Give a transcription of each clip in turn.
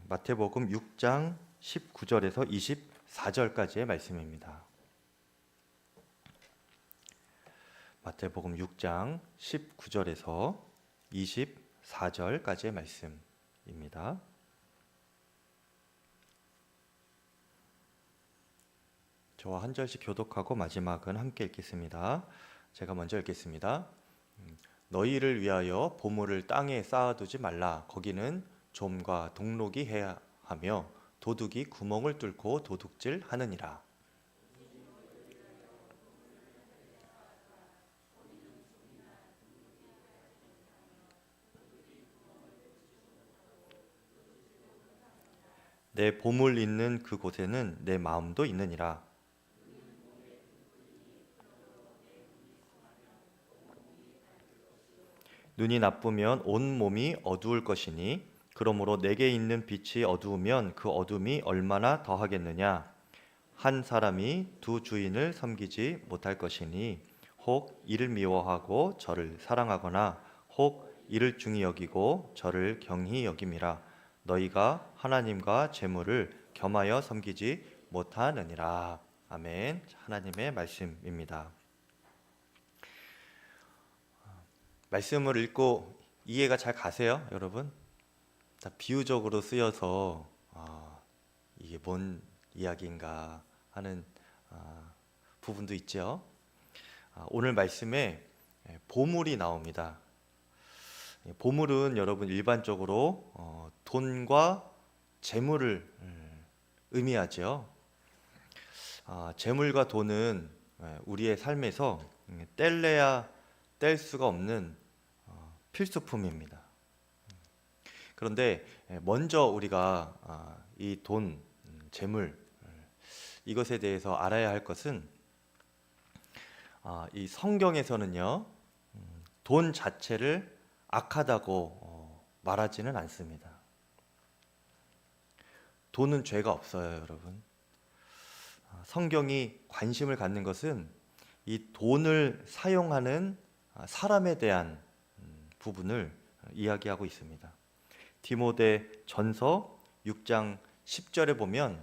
마태복음 6장 19절에서 24절까지의 말씀입니다. 마태복음 6장 19절에서 24절까지의 말씀입니다. 저와 한 절씩 교독하고 마지막은 함께 읽겠습니다. 제가 먼저 읽겠습니다. 너희를 위하여 보물을 땅에 쌓아두지 말라. 거기는 좀과 동록이 해야 하며 도둑이 구멍을 뚫고 도둑질 하느니라. 내 보물 있는 그곳에는 내 마음도 있느니라. 눈이 나쁘면 온 몸이 어두울 것이니 그러므로 내게 있는 빛이 어두우면 그 어둠이 얼마나 더하겠느냐. 한 사람이 두 주인을 섬기지 못할 것이니 혹 이를 미워하고 저를 사랑하거나 혹 이를 중히 여기고 저를 경히 여김이라. 너희가 하나님과 재물을 겸하여 섬기지 못하느니라. 아멘. 하나님의 말씀입니다. 말씀을 읽고 이해가 잘 가세요, 여러분? 다 비유적으로 쓰여서 이게 뭔 이야기인가 하는 부분도 있죠. 오늘 말씀에 보물이 나옵니다. 보물은 여러분 일반적으로 돈과 재물을 의미하죠. 재물과 돈은 우리의 삶에서 뗄래야 뗄 수가 없는 필수품입니다. 그런데 먼저 우리가 이 돈, 재물 이것에 대해서 알아야 할 것은 이 성경에서는요 돈 자체를 악하다고 말하지는 않습니다. 돈은 죄가 없어요, 여러분. 성경이 관심을 갖는 것은 이 돈을 사용하는 사람에 대한 부분을 이야기하고 있습니다. 디모데 전서 6장 10절에 보면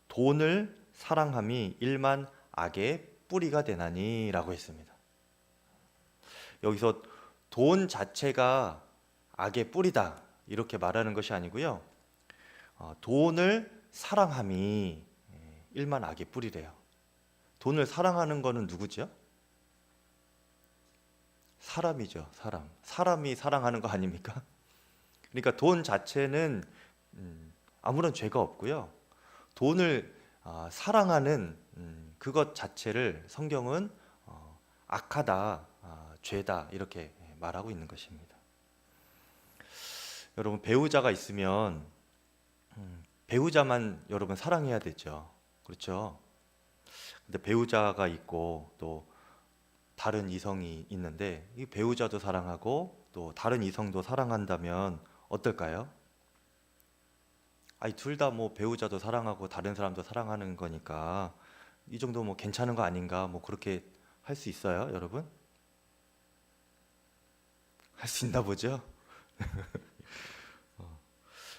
돈을 사랑함이 일만 악의 뿌리가 되나니 라고 했습니다. 여기서 돈 자체가 악의 뿌리다 이렇게 말하는 것이 아니고요. 돈을 사랑함이 일만 악의 뿌리래요. 돈을 사랑하는 것은 누구죠? 사람이죠, 사람. 사람이 사랑하는 거 아닙니까? 그러니까 돈 자체는 아무런 죄가 없고요. 돈을 사랑하는 그것 자체를 성경은 악하다, 죄다 이렇게 말하고 있는 것입니다. 여러분 배우자가 있으면 배우자만 여러분 사랑해야 되죠. 그렇죠? 근데 배우자가 있고 또 다른 이성이 있는데 이 배우자도 사랑하고 또 다른 이성도 사랑한다면 어떨까요? 아니 둘 다 뭐 배우자도 사랑하고 다른 사람도 사랑하는 거니까 이 정도 뭐 괜찮은 거 아닌가 뭐 그렇게 할 수 있어요, 여러분? 할 수 있나 보죠?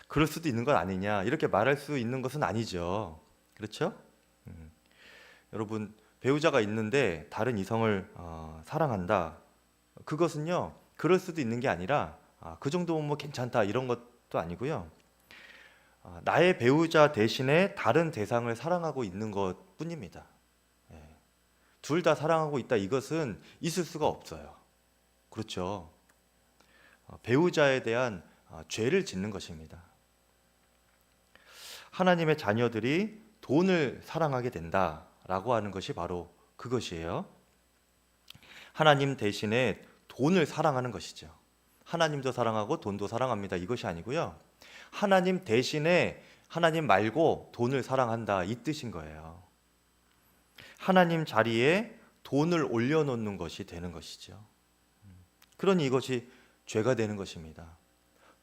그럴 수도 있는 건 아니냐 이렇게 말할 수 있는 것은 아니죠. 그렇죠? 여러분 배우자가 있는데 다른 이성을 사랑한다. 그것은요 그럴 수도 있는 게 아니라 그 정도면 뭐 괜찮다 이런 것도 아니고요. 나의 배우자 대신에 다른 대상을 사랑하고 있는 것 뿐입니다. 둘 다 사랑하고 있다 이것은 있을 수가 없어요. 그렇죠? 배우자에 대한 죄를 짓는 것입니다. 하나님의 자녀들이 돈을 사랑하게 된다라고 하는 것이 바로 그것이에요. 하나님 대신에 돈을 사랑하는 것이죠. 하나님도 사랑하고 돈도 사랑합니다. 이것이 아니고요. 하나님 대신에 하나님 말고 돈을 사랑한다 이 뜻인 거예요. 하나님 자리에 돈을 올려놓는 것이 되는 것이죠. 그러니 이것이 죄가 되는 것입니다.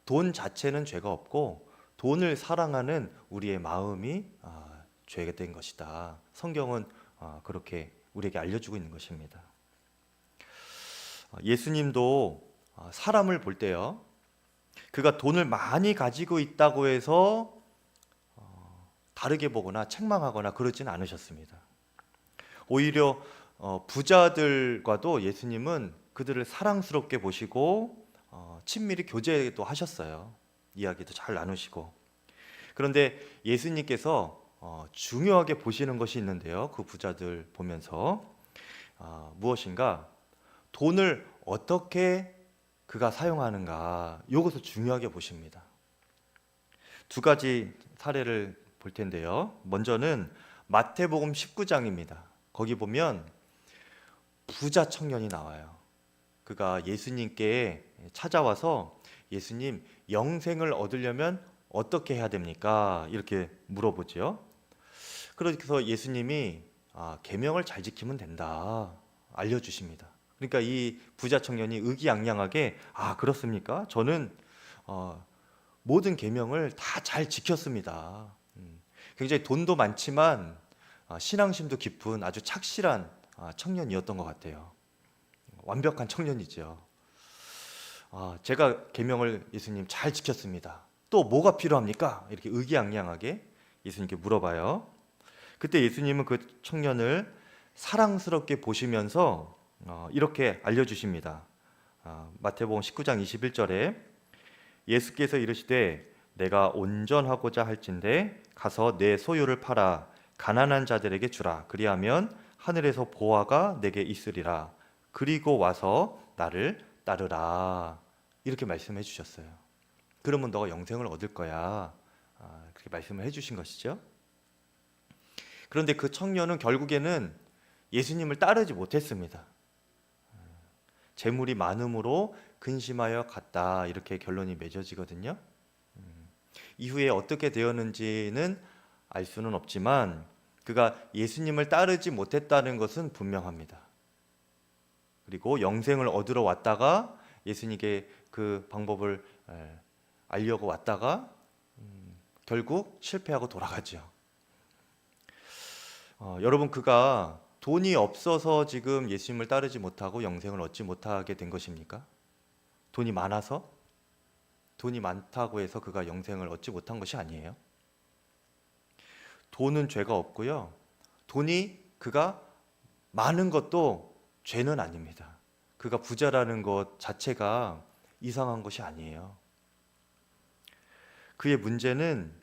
돈 자체는 죄가 없고 돈을 사랑하는 우리의 마음이 죄가 된 것이다. 성경은 그렇게 우리에게 알려주고 있는 것입니다. 예수님도 사람을 볼 때요 그가 돈을 많이 가지고 있다고 해서 다르게 보거나 책망하거나 그러진 않으셨습니다. 오히려 부자들과도 예수님은 그들을 사랑스럽게 보시고 친밀히 교제도 하셨어요. 이야기도 잘 나누시고. 그런데 예수님께서 중요하게 보시는 것이 있는데요. 그 부자들 보면서 무엇인가? 돈을 어떻게 그가 사용하는가, 이것을 중요하게 보십니다. 두 가지 사례를 볼 텐데요. 먼저는 마태복음 19장입니다. 거기 보면 부자 청년이 나와요. 그가 예수님께 찾아와서 예수님, 영생을 얻으려면 어떻게 해야 됩니까? 이렇게 물어보죠. 그래서 예수님이 계명을 잘 지키면 된다 알려주십니다. 그러니까 이 부자 청년이 의기양양하게 그렇습니까? 저는 모든 계명을 다 잘 지켰습니다. 굉장히 돈도 많지만 신앙심도 깊은 아주 착실한 청년이었던 것 같아요. 완벽한 청년이죠. 제가 계명을 예수님 잘 지켰습니다. 또 뭐가 필요합니까? 이렇게 의기양양하게 예수님께 물어봐요. 그때 예수님은 그 청년을 사랑스럽게 보시면서 이렇게 알려주십니다. 마태복음 19장 21절에 예수께서 이르시되 내가 온전하고자 할진대 가서 내 소유를 팔아 가난한 자들에게 주라. 그리하면 하늘에서 보화가 내게 있으리라. 그리고 와서 나를 따르라. 이렇게 말씀해 주셨어요. 그러면 너가 영생을 얻을 거야. 그렇게 말씀을 해주신 것이죠. 그런데 그 청년은 결국에는 예수님을 따르지 못했습니다. 재물이 많음으로 근심하여 갔다, 이렇게 결론이 맺어지거든요. 이후에 어떻게 되었는지는 알 수는 없지만 그가 예수님을 따르지 못했다는 것은 분명합니다. 그리고 영생을 얻으러 왔다가 예수님께 그 방법을 알려고 왔다가 결국 실패하고 돌아가죠. 여러분, 그가 돈이 없어서 지금 예수님을 따르지 못하고 영생을 얻지 못하게 된 것입니까? 돈이 많아서? 돈이 많다고 해서 그가 영생을 얻지 못한 것이 아니에요. 돈은 죄가 없고요. 돈이 그가 많은 것도 죄는 아닙니다. 그가 부자라는 것 자체가 이상한 것이 아니에요. 그의 문제는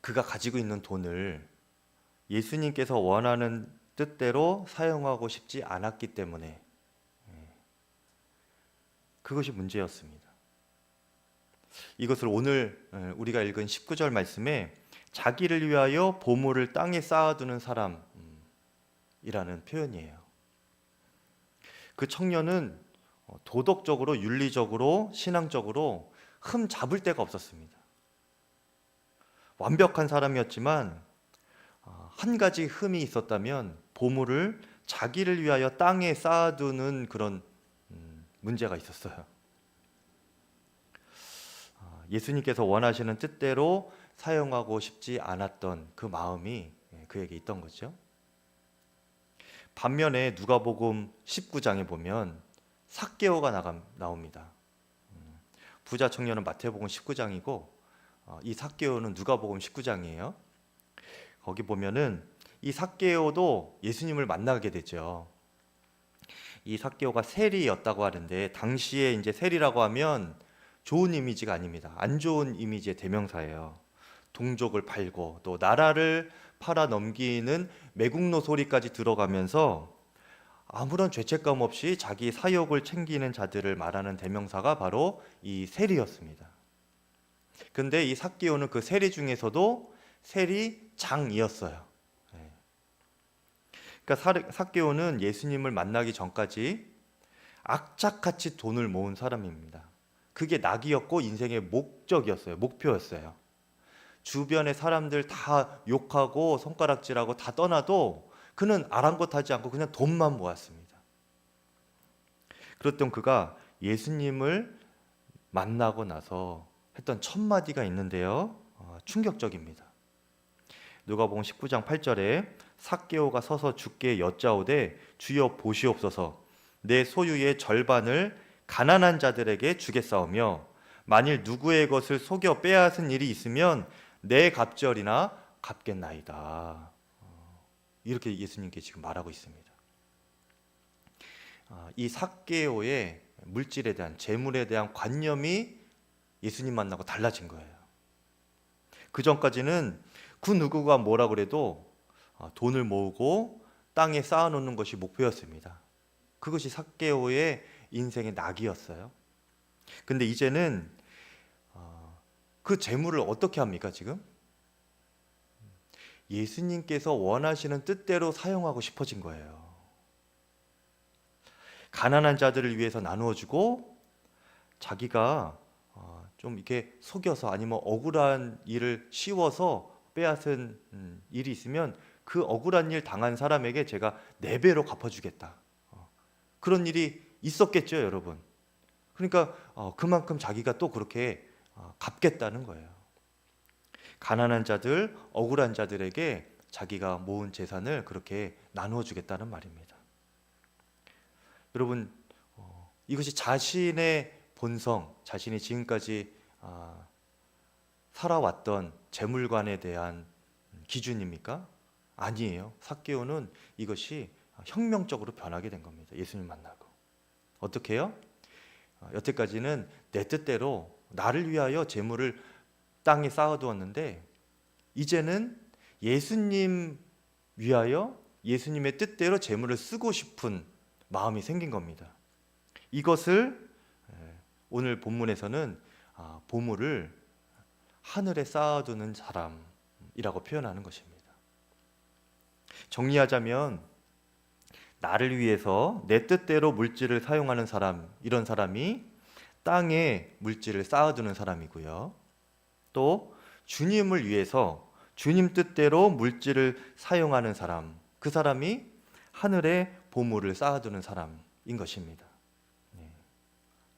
그가 가지고 있는 돈을 예수님께서 원하는 뜻대로 사용하고 싶지 않았기 때문에 그것이 문제였습니다. 이것을 오늘 우리가 읽은 19절 말씀에 자기를 위하여 보물을 땅에 쌓아두는 사람이라는 표현이에요. 그 청년은 도덕적으로, 윤리적으로, 신앙적으로 흠 잡을 데가 없었습니다. 완벽한 사람이었지만 한 가지 흠이 있었다면 보물을 자기를 위하여 땅에 쌓아두는 그런 문제가 있었어요. 예수님께서 원하시는 뜻대로 사용하고 싶지 않았던 그 마음이 그에게 있던 거죠. 반면에 누가복음 19장에 보면 삭개오가 나옵니다. 부자 청년은 마태복음 19장이고 이 삭개오는 누가복음 19장이에요. 거기 보면은 이 삭개오도 예수님을 만나게 되죠. 이 삭개오가 세리였다고 하는데 당시에 이제 세리라고 하면 좋은 이미지가 아닙니다. 안 좋은 이미지의 대명사예요. 동족을 팔고 또 나라를 팔아 넘기는 매국노 소리까지 들어가면서 아무런 죄책감 없이 자기 사욕을 챙기는 자들을 말하는 대명사가 바로 이 세리였습니다. 근데 이 삭개오는 그 세리 중에서도 세리장이었어요. 그러니까 삭개오는 예수님을 만나기 전까지 악착같이 돈을 모은 사람입니다. 그게 낙이었고 인생의 목적이었어요. 목표였어요. 주변의 사람들 다 욕하고 손가락질하고 다 떠나도 그는 아랑곳하지 않고 그냥 돈만 모았습니다. 그랬던 그가 예수님을 만나고 나서 했던 첫 마디가 있는데요. 충격적입니다. 누가복음 19장 8절에 삭개오가 서서 주께 여짜오되 주여 보시옵소서 내 소유의 절반을 가난한 자들에게 주겠사오며 만일 누구의 것을 속여 빼앗은 일이 있으면 내 갑절이나 갚겠나이다. 이렇게 예수님께 지금 말하고 있습니다. 이 삭개오의 물질에 대한, 재물에 대한 관념이 예수님 만나고 달라진 거예요. 그 전까지는 그 누구가 뭐라 그래도 돈을 모으고 땅에 쌓아놓는 것이 목표였습니다. 그것이 삭개오의 인생의 낙이었어요. 근데 이제는 그 재물을 어떻게 합니까 지금? 예수님께서 원하시는 뜻대로 사용하고 싶어진 거예요. 가난한 자들을 위해서 나누어주고, 자기가 좀 이렇게 속여서 아니면 억울한 일을 씌워서 빼앗은 일이 있으면 그 억울한 일 당한 사람에게 제가 4배로 갚아주겠다. 그런 일이 있었겠죠, 여러분. 그러니까 그만큼 자기가 또 그렇게 갚겠다는 거예요. 가난한 자들, 억울한 자들에게 자기가 모은 재산을 그렇게 나누어 주겠다는 말입니다. 여러분, 이것이 자신의 본성, 자신이 지금까지 살아왔던 재물관에 대한 기준입니까? 아니에요. 삭개오는 이것이 혁명적으로 변하게 된 겁니다. 예수님 만나고. 어떻게 해요? 여태까지는 내 뜻대로 나를 위하여 재물을 땅에 쌓아두었는데, 이제는 예수님 위하여 예수님의 뜻대로 재물을 쓰고 싶은 마음이 생긴 겁니다. 이것을 오늘 본문에서는 보물을 하늘에 쌓아두는 사람이라고 표현하는 것입니다. 정리하자면 나를 위해서 내 뜻대로 물질을 사용하는 사람, 이런 사람이 땅에 물질을 쌓아두는 사람이고요. 또 주님을 위해서 주님 뜻대로 물질을 사용하는 사람, 그 사람이 하늘에 보물을 쌓아두는 사람인 것입니다.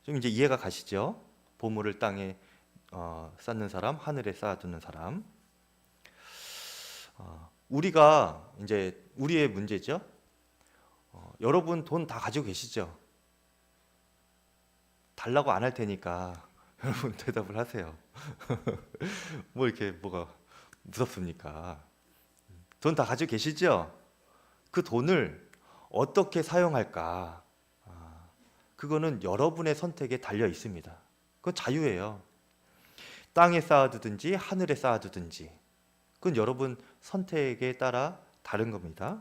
좀 이제 이해가 가시죠? 보물을 땅에 쌓는 사람, 하늘에 쌓아두는 사람. 우리가 이제 우리의 문제죠. 여러분 돈 다 가지고 계시죠? 달라고 안 할 테니까 여러분 대답을 하세요. 뭐 이렇게 뭐가 무섭습니까? 돈 다 가지고 계시죠? 그 돈을 어떻게 사용할까? 그거는 여러분의 선택에 달려 있습니다. 그건 자유예요. 땅에 쌓아두든지 하늘에 쌓아두든지, 그건 여러분 선택에 따라 다른 겁니다.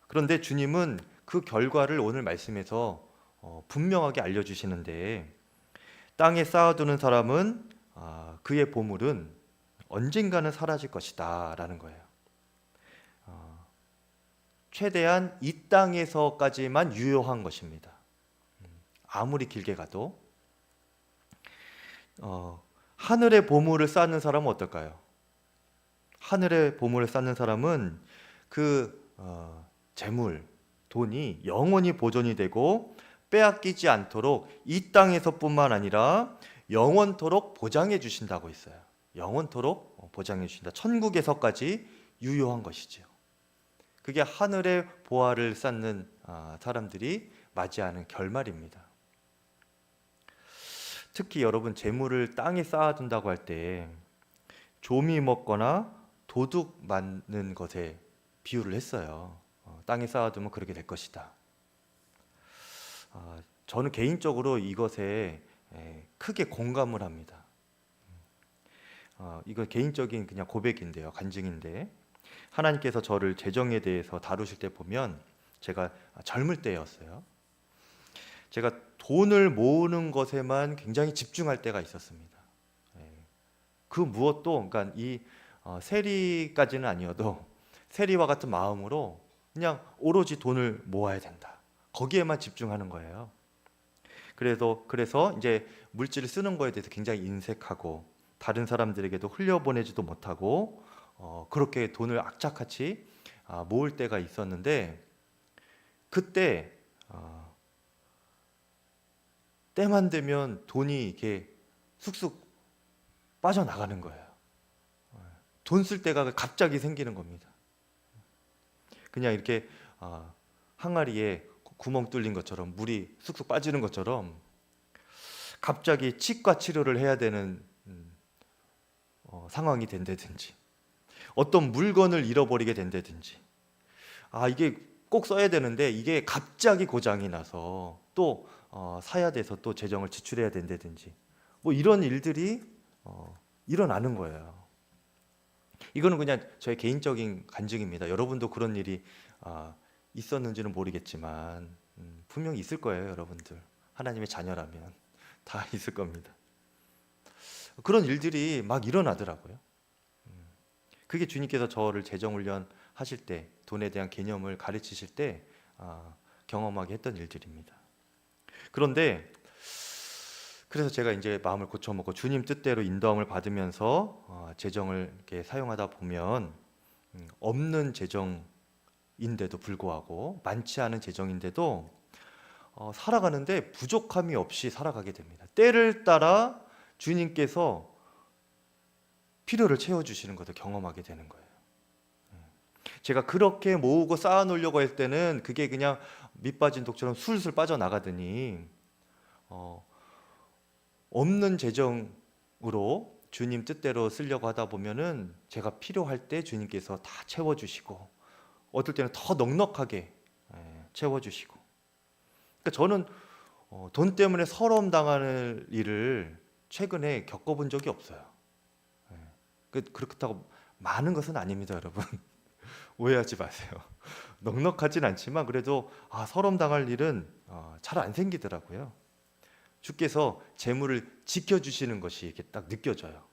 그런데 주님은 그 결과를 오늘 말씀에서 분명하게 알려주시는데, 땅에 쌓아두는 사람은 그의 보물은 언젠가는 사라질 것이다 라는 거예요. 최대한 이 땅에서까지만 유효한 것입니다. 아무리 길게 가도. 하늘의 보물을 쌓는 사람은 어떨까요? 하늘의 보물을 쌓는 사람은 그 재물, 돈이 영원히 보존이 되고 빼앗기지 않도록 이 땅에서뿐만 아니라 영원토록 보장해 주신다고 했어요. 영원토록 보장해 주신다. 천국에서까지 유효한 것이죠. 그게 하늘의 보화를 쌓는 사람들이 맞이하는 결말입니다. 특히 여러분 재물을 땅에 쌓아둔다고 할 때 조미 먹거나 도둑 맞는 것에 비유를 했어요. 땅에 쌓아두면 그렇게 될 것이다. 저는 개인적으로 이것에 크게 공감을 합니다. 이거 개인적인 그냥 고백인데요, 간증인데, 하나님께서 저를 재정에 대해서 다루실 때 보면 제가 젊을 때였어요. 제가 돈을 모으는 것에만 굉장히 집중할 때가 있었습니다. 그 무엇도, 그러니까 이 세리까지는 아니어도 세리와 같은 마음으로 그냥 오로지 돈을 모아야 된다, 거기에만 집중하는 거예요. 그래서 이제 물질을 쓰는 거에 대해서 굉장히 인색하고 다른 사람들에게도 흘려보내지도 못하고 그렇게 돈을 악착같이 모을 때가 있었는데, 그때 때만 되면 돈이 이렇게 쑥쑥 빠져나가는 거예요. 돈 쓸 때가 갑자기 생기는 겁니다. 그냥 이렇게 항아리에 구멍 뚫린 것처럼 물이 쑥쑥 빠지는 것처럼 갑자기 치과 치료를 해야 되는 상황이 된다든지, 어떤 물건을 잃어버리게 된다든지, 이게 꼭 써야 되는데 이게 갑자기 고장이 나서 또 사야 돼서 또 재정을 지출해야 된다든지, 뭐 이런 일들이 일어나는 거예요. 이거는 그냥 저의 개인적인 간증입니다. 여러분도 그런 일이 있었는지는 모르겠지만 분명히 있을 거예요. 여러분들 하나님의 자녀라면 다 있을 겁니다. 그런 일들이 막 일어나더라고요. 그게 주님께서 저를 재정훈련 하실 때, 돈에 대한 개념을 가르치실 때 경험하게 했던 일들입니다. 그런데 그래서 제가 이제 마음을 고쳐먹고 주님 뜻대로 인도함을 받으면서 재정을 이렇게 사용하다 보면 없는 재정인데도 불구하고, 많지 않은 재정인데도 살아가는데 부족함이 없이 살아가게 됩니다. 때를 따라 주님께서 필요를 채워주시는 것을 경험하게 되는 거예요. 제가 그렇게 모으고 쌓아 놓으려고 할 때는 그게 그냥 밑 빠진 독처럼 술술 빠져나가더니 없는 재정으로 주님 뜻대로 쓰려고 하다 보면은 제가 필요할 때 주님께서 다 채워주시고, 어떨 때는 더 넉넉하게 채워주시고. 그러니까 저는 돈 때문에 서러움 당하는 일을 최근에 겪어본 적이 없어요. 그렇다고 많은 것은 아닙니다, 여러분. 오해하지 마세요. 넉넉하진 않지만 그래도 서러움 당할 일은 잘 안 생기더라고요. 주께서 재물을 지켜주시는 것이 이렇게 딱 느껴져요.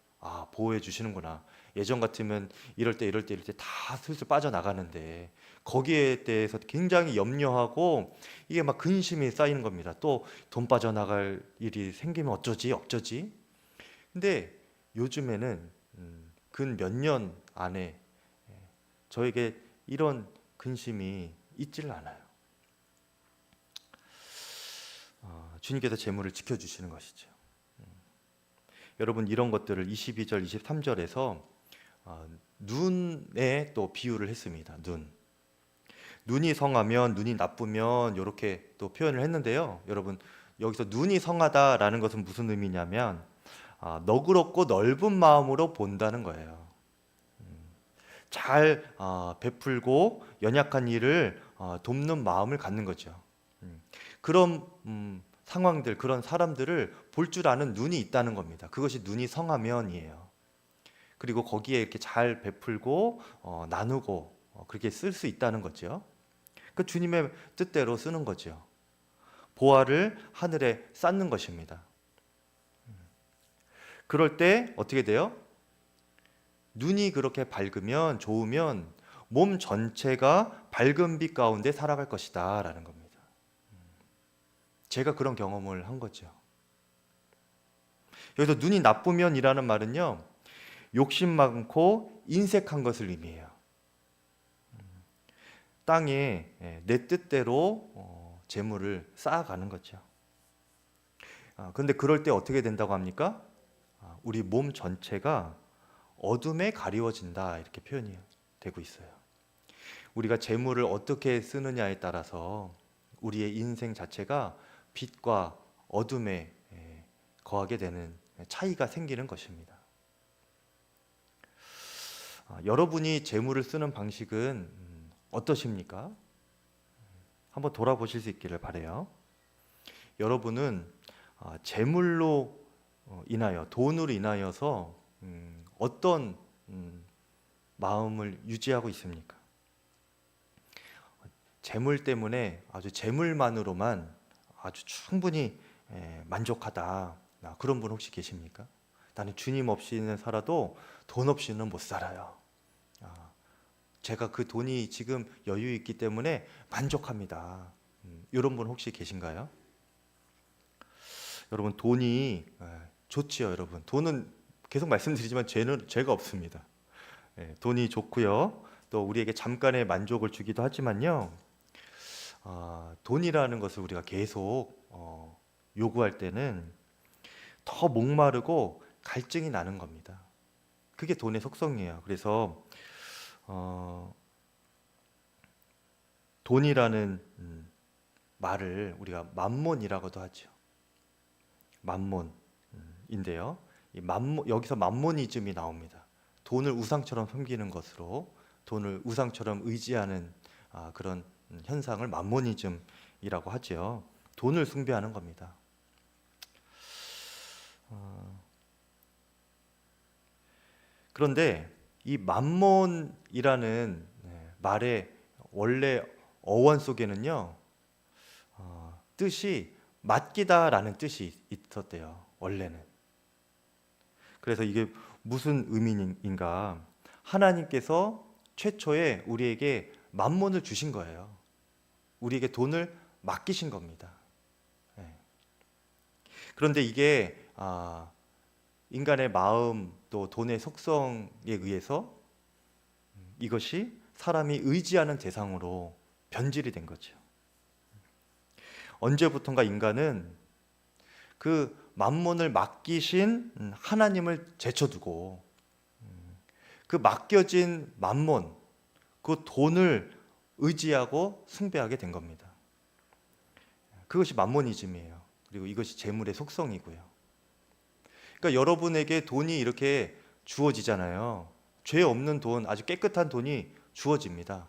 보호해 주시는구나. 예전 같으면 이럴 때 다 슬슬 빠져나가는데, 거기에 대해서 굉장히 염려하고 이게 막 근심이 쌓이는 겁니다. 또 돈 빠져나갈 일이 생기면 어쩌지? 근데 요즘에는 근 몇 년 안에 저에게 이런 근심이 있질 않아요. 주님께서 재물을 지켜주시는 것이죠. 여러분, 이런 것들을 22절, 23절에서 눈에 또 비유를 했습니다. 눈이 성하면, 눈이 나쁘면, 이렇게 또 표현을 했는데요. 여러분, 여기서 눈이 성하다라는 것은 무슨 의미냐면 너그럽고 넓은 마음으로 본다는 거예요. 잘 베풀고 연약한 이를 돕는 마음을 갖는 거죠. 그런 상황들, 그런 사람들을 볼 줄 아는 눈이 있다는 겁니다. 그것이 눈이 성하면이에요. 그리고 거기에 이렇게 잘 베풀고 나누고 그렇게 쓸 수 있다는 거죠. 그 주님의 뜻대로 쓰는 거죠. 보화를 하늘에 쌓는 것입니다. 그럴 때 어떻게 돼요? 눈이 그렇게 밝으면, 좋으면 몸 전체가 밝은 빛 가운데 살아갈 것이다 라는 겁니다. 제가 그런 경험을 한 거죠. 여기서 눈이 나쁘면이라는 말은요, 욕심 많고 인색한 것을 의미해요. 땅에 내 뜻대로 재물을 쌓아가는 거죠. 그런데 그럴 때 어떻게 된다고 합니까? 우리 몸 전체가 어둠에 가리워진다, 이렇게 표현이 되고 있어요. 우리가 재물을 어떻게 쓰느냐에 따라서 우리의 인생 자체가 빛과 어둠에 거하게 되는 차이가 생기는 것입니다. 여러분이 재물을 쓰는 방식은 어떠십니까? 한번 돌아보실 수 있기를 바라요. 여러분은 재물로 인하여, 돈으로 인하여서 어떤 마음을 유지하고 있습니까? 재물 때문에 아주 재물만으로만 아주 충분히 만족하다, 그런 분 혹시 계십니까? 나는 주님 없이는 살아도 돈 없이는 못 살아요. 제가 그 돈이 지금 여유 있기 때문에 만족합니다. 이런 분 혹시 계신가요? 여러분, 돈이 좋지요. 여러분, 돈은 계속 말씀드리지만 죄가 없습니다. 돈이 좋고요. 또 우리에게 잠깐의 만족을 주기도 하지만요, 돈이라는 것을 우리가 계속 요구할 때는 더 목마르고 갈증이 나는 겁니다. 그게 돈의 속성이에요. 그래서 돈이라는 말을 우리가 만몬이라고도 하죠. 만몬인데요. 여기서 만모니즘이 나옵니다. 돈을 우상처럼 섬기는 것으로 돈을 우상처럼 의지하는 그런 현상을 만모니즘이라고 하죠. 돈을 숭배하는 겁니다. 그런데 이 만몬이라는 말의 원래 어원 속에는요, 뜻이 맡기다라는 뜻이 있었대요. 원래는. 그래서 이게 무슨 의미인가? 하나님께서 최초에 우리에게 만몬을 주신 거예요. 우리에게 돈을 맡기신 겁니다. 네. 그런데 이게 인간의 마음 또 돈의 속성에 의해서 이것이 사람이 의지하는 대상으로 변질이 된 거죠. 언제부턴가 인간은 그 만몬을 맡기신 하나님을 제쳐두고 그 맡겨진 만몬, 그 돈을 의지하고 숭배하게 된 겁니다. 그것이 만모니즘이에요. 그리고 이것이 재물의 속성이고요. 그러니까 여러분에게 돈이 이렇게 주어지잖아요. 죄 없는 돈, 아주 깨끗한 돈이 주어집니다.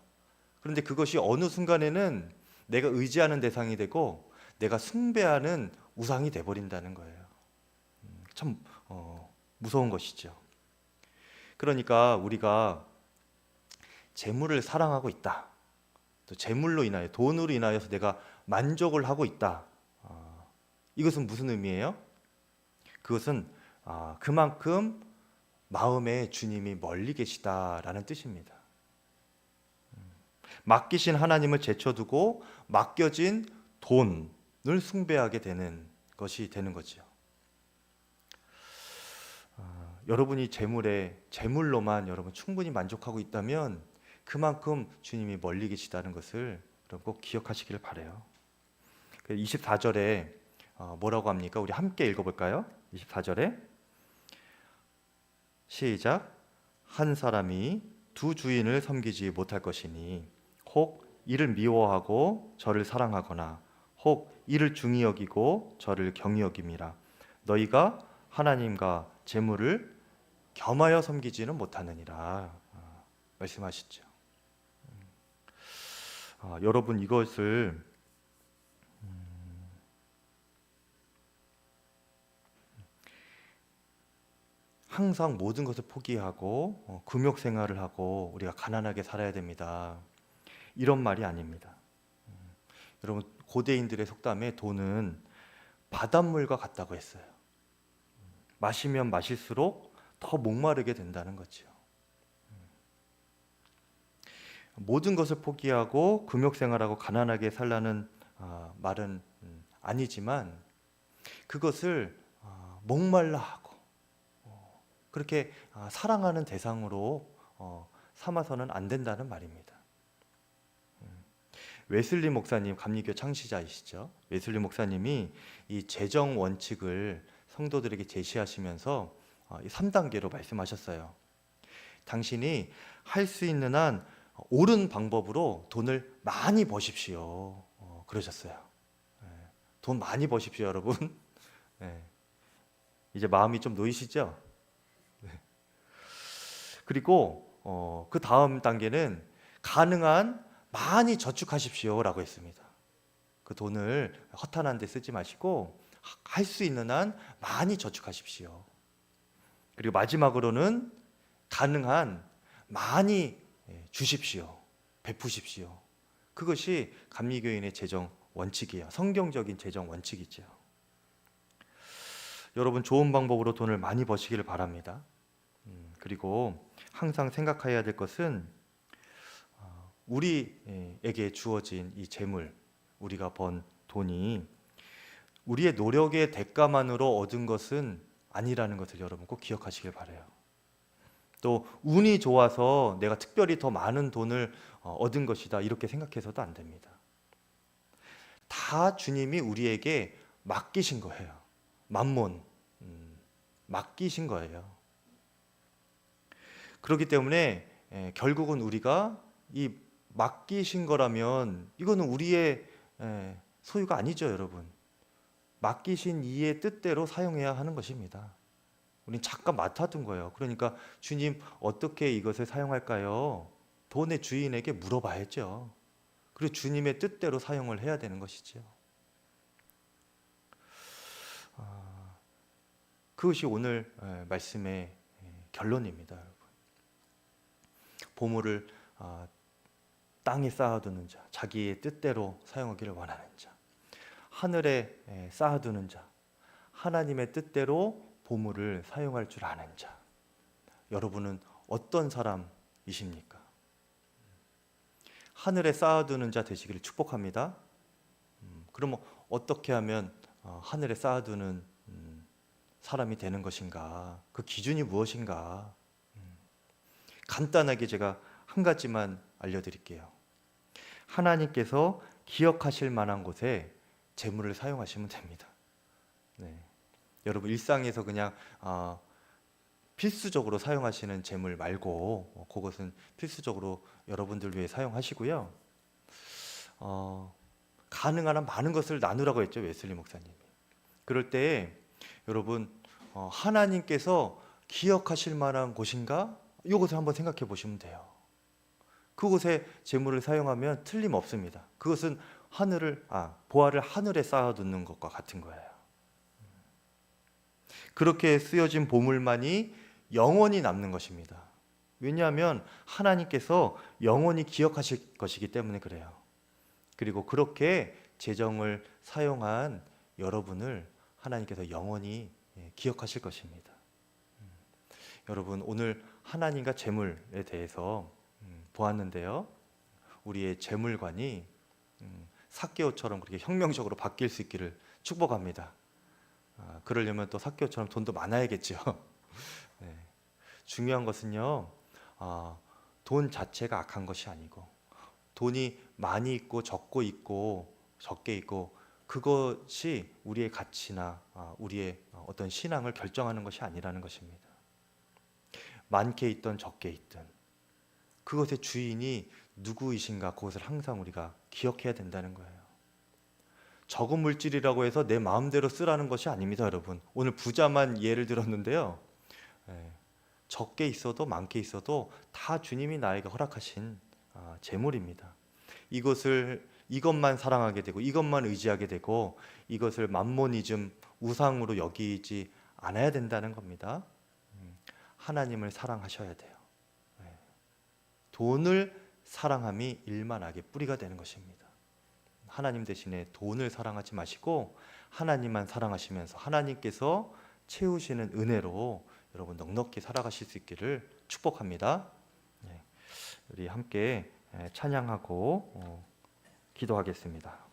그런데 그것이 어느 순간에는 내가 의지하는 대상이 되고 내가 숭배하는 우상이 돼버린다는 거예요. 참 무서운 것이죠. 그러니까 우리가 재물을 사랑하고 있다. 또 재물로 인하여 돈으로 인하여서 내가 만족을 하고 있다. 이것은 무슨 의미예요? 그것은 그만큼 마음에 주님이 멀리 계시다라는 뜻입니다. 맡기신 하나님을 제쳐두고 맡겨진 돈을 숭배하게 되는 것이 되는 거죠. 여러분이 재물로만 여러분 충분히 만족하고 있다면 그만큼 주님이 멀리 계시다는 것을 여러분 꼭 기억하시기를 바라요. 24절에 뭐라고 합니까? 우리 함께 읽어볼까요? 24절에 시작. 한 사람이 두 주인을 섬기지 못할 것이니 혹 이를 미워하고 저를 사랑하거나 혹 이를 중히 여기고 저를 경히 여김이라. 너희가 하나님과 재물을 겸하여 섬기지는 못하느니라 말씀하시죠. 여러분 이것을 항상 모든 것을 포기하고 금욕 생활을 하고 우리가 가난하게 살아야 됩니다. 이런 말이 아닙니다. 여러분 고대인들의 속담에 돈은 바닷물과 같다고 했어요. 마시면 마실수록 더 목마르게 된다는 거죠. 모든 것을 포기하고 금욕 생활하고 가난하게 살라는 말은 아니지만 그것을 목말라 하고 그렇게 사랑하는 대상으로 삼아서는 안 된다는 말입니다. 웨슬리 목사님, 감리교 창시자이시죠. 웨슬리 목사님이 이 재정 원칙을 성도들에게 제시하시면서 3단계로 말씀하셨어요. 당신이 할 수 있는 한 옳은 방법으로 돈을 많이 버십시오. 그러셨어요. 돈 많이 버십시오, 여러분. 이제 마음이 좀 놓이시죠? 그리고 그 다음 단계는 가능한 많이 저축하십시오라고 했습니다. 그 돈을 허탄한 데 쓰지 마시고 할 수 있는 한 많이 저축하십시오. 그리고 마지막으로는 가능한 많이 주십시오. 베푸십시오. 그것이 감리교인의 재정 원칙이에요. 성경적인 재정 원칙이죠. 여러분 좋은 방법으로 돈을 많이 버시기를 바랍니다. 그리고 항상 생각해야 될 것은 우리에게 주어진 이 재물, 우리가 번 돈이 우리의 노력의 대가만으로 얻은 것은 아니라는 것을 여러분 꼭 기억하시길 바라요. 또 운이 좋아서 내가 특별히 더 많은 돈을 얻은 것이다 이렇게 생각해서도 안 됩니다. 다 주님이 우리에게 맡기신 거예요. 만몬, 맡기신 거예요. 그렇기 때문에 결국은 우리가 이 맡기신 거라면 이거는 우리의 소유가 아니죠, 여러분. 맡기신 이의 뜻대로 사용해야 하는 것입니다. 우린 잠깐 맡아둔 거예요. 그러니까 주님 어떻게 이것을 사용할까요? 돈의 주인에게 물어봐야죠. 그리고 주님의 뜻대로 사용을 해야 되는 것이죠. 그것이 오늘 말씀의 결론입니다, 여러분. 보물을 땅에 쌓아두는 자, 자기의 뜻대로 사용하기를 원하는 자, 하늘에 쌓아두는 자, 하나님의 뜻대로 보물을 사용할 줄 아는 자. 여러분은 어떤 사람이십니까? 하늘에 쌓아두는 자 되시기를 축복합니다. 그럼 어떻게 하면 하늘에 쌓아두는 사람이 되는 것인가? 그 기준이 무엇인가? 간단하게 제가 한 가지만 알려드릴게요. 하나님께서 기억하실 만한 곳에 재물을 사용하시면 됩니다. 네. 여러분 일상에서 그냥 필수적으로 사용하시는 재물 말고 그것은 필수적으로 여러분들 위해 사용하시고요. 가능한 한 많은 것을 나누라고 했죠, 웨슬리 목사님이. 그럴 때 여러분 하나님께서 기억하실 만한 곳인가? 이것을 한번 생각해 보시면 돼요. 그곳에 재물을 사용하면 틀림없습니다. 그것은 보화를 하늘에 쌓아두는 것과 같은 거예요. 그렇게 쓰여진 보물만이 영원히 남는 것입니다. 왜냐하면 하나님께서 영원히 기억하실 것이기 때문에 그래요. 그리고 그렇게 재정을 사용한 여러분을 하나님께서 영원히 기억하실 것입니다. 여러분 오늘 하나님과 재물에 대해서 보았는데요. 우리의 재물관이 삭개오처럼 그렇게 혁명적으로 바뀔 수 있기를 축복합니다. 그러려면 또 삭개오처럼 돈도 많아야겠죠. 네. 중요한 것은요, 돈 자체가 악한 것이 아니고 돈이 많이 있고 적게 있고 그것이 우리의 가치나 우리의 어떤 신앙을 결정하는 것이 아니라는 것입니다. 많게 있든 적게 있든 그것의 주인이 누구이신가 그것을 항상 우리가 기억해야 된다는 거예요. 적은 물질이라고 해서 내 마음대로 쓰라는 것이 아닙니다, 여러분. 오늘 부자만 예를 들었는데요. 적게 있어도 많게 있어도 다 주님이 나에게 허락하신 재물입니다. 이것만 사랑하게 되고 이것만 의지하게 되고 이것을 맘모니즘 우상으로 여기지 않아야 된다는 겁니다. 하나님을 사랑하셔야 돼요. 돈을 사랑함이 일만 악의 뿌리가 되는 것입니다. 하나님 대신에 돈을 사랑하지 마시고 하나님만 사랑하시면서 하나님께서 채우시는 은혜로 여러분 넉넉히 살아가실 수 있기를 축복합니다. 우리 함께 찬양하고 기도하겠습니다.